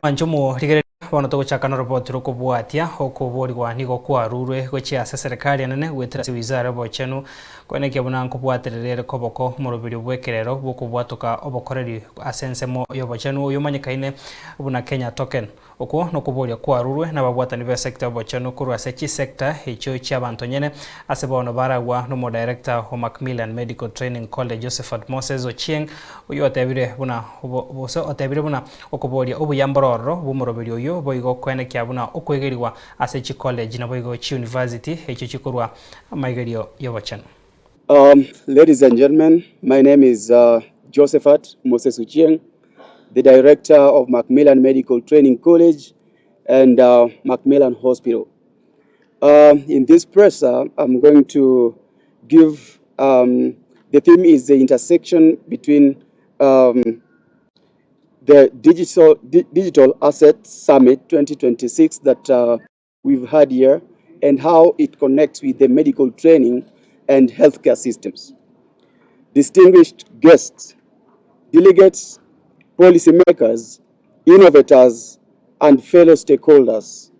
Manjumu rigere bono togochakana roboti rokobwatia okoboriwa nigo kwarurwe gochia ESEREKARI anene gwetera wizara bochenu kweneke buna nkobwaterere Koboko morobiri bwekerero bokobwatoka obokoreri asensemo yobochenu oyomanyikaine buna Kenya token okwo nokoboria kwarurwe nababwatani be sector bochenu kurwa CHINCHERA echo chiabanto nyene ase bono baragwa no director of Macmillan Medical Training College Josephat Moses Ochieng oyo otebire buna oboso otebire buna okoboria obuyambororo bumorobiri oyo boigo kwenekya buna okwegeriwa ase chi college na boigo chi university echo chikorwa maigerio yobochenu. Ladies and gentlemen, my name is Josephat Moses Ochieng, the director of Macmillan Medical Training College and Macmillan Hospital. In this presser, I'm going to give, the theme is the intersection between the Digital Asset Summit 2026 that we've had here and how it connects with the medical training and healthcare systems. Distinguished guests, delegates, policymakers, innovators, and fellow stakeholders.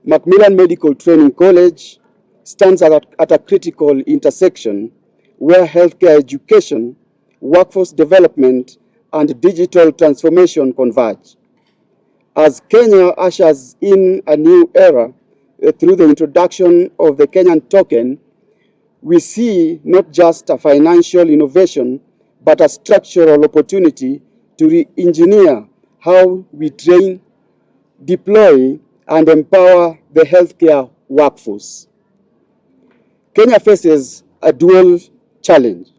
Macmillan Medical Training College stands at a critical intersection where healthcare education, workforce development, and digital transformation converge. As Kenya ushers in a new era through the introduction of the Kenyan token, we see not just a financial innovation, but a structural opportunity to re-engineer how we train, deploy, and empower the healthcare workforce. Kenya faces a dual challenge: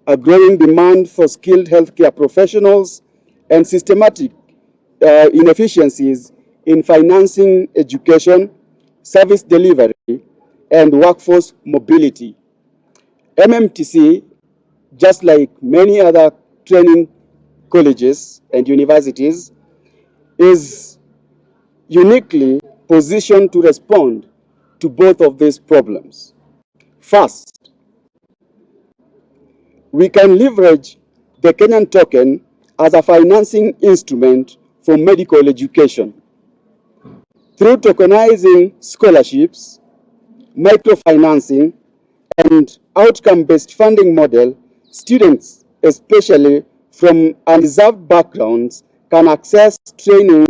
a growing demand for skilled healthcare professionals and systematic inefficiencies in financing education, service delivery, and workforce mobility. MMTC, just like many other training colleges and universities, is uniquely positioned to respond to both of these problems. First, we can leverage the Kenyan token as a financing instrument for medical education. Through tokenizing scholarships, microfinancing, and outcome-based funding model, students, especially from undeserved backgrounds, can access training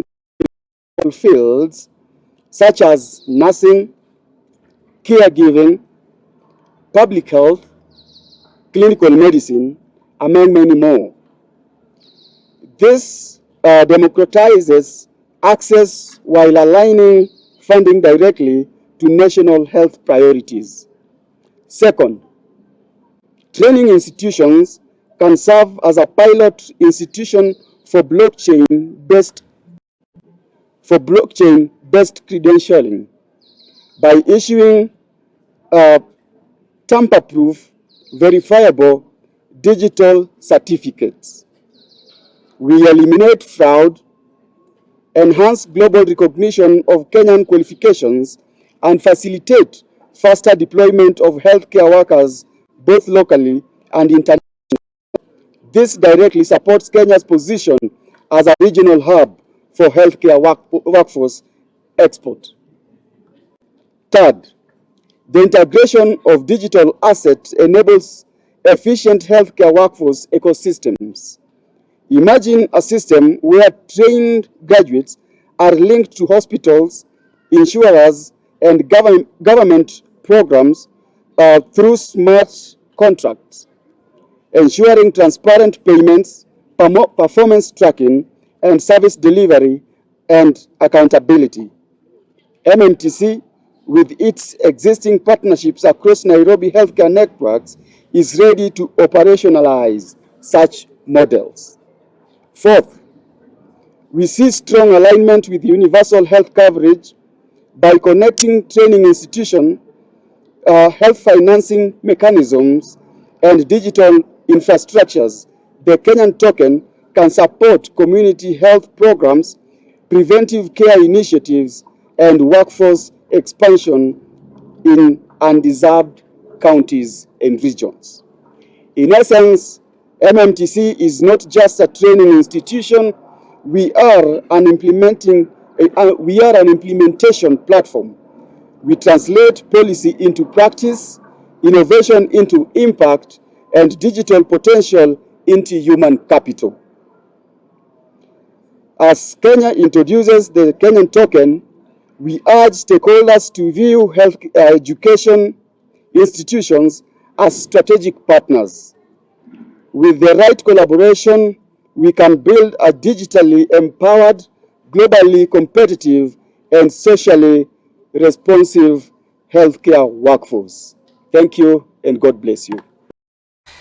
in fields such as nursing, caregiving, public health, clinical medicine, among many more. This democratizes access while aligning funding directly to national health priorities. Second, training institutions can serve as a pilot institution for blockchain-based credentialing by issuing tamper-proof, verifiable digital certificates. We eliminate fraud, enhance global recognition of Kenyan qualifications, and facilitate faster deployment of healthcare workers both locally and internationally. This directly supports Kenya's position as a regional hub for healthcare workforce export. Third, the integration of digital assets enables efficient healthcare workforce ecosystems. Imagine a system where trained graduates are linked to hospitals, insurers, and government programs through smart contracts, ensuring transparent payments, performance tracking, and service delivery and accountability. MMTC, with its existing partnerships across Nairobi healthcare networks, is ready to operationalize such models. Fourth, we see strong alignment with universal health coverage by connecting training institutions, health financing mechanisms, and digital infrastructures. The Kenyan token can support community health programs, preventive care initiatives, and workforce expansion in undeserved counties and regions. In essence, MMTC is not just a training institution, We are an implementation platform. We translate policy into practice, innovation into impact, and digital potential into human capital. As Kenya introduces the Kenyan token, we urge stakeholders to view health education institutions as strategic partners. With the right collaboration, we can build a digitally empowered, globally competitive, and socially responsive healthcare workforce. Thank you, and God bless you.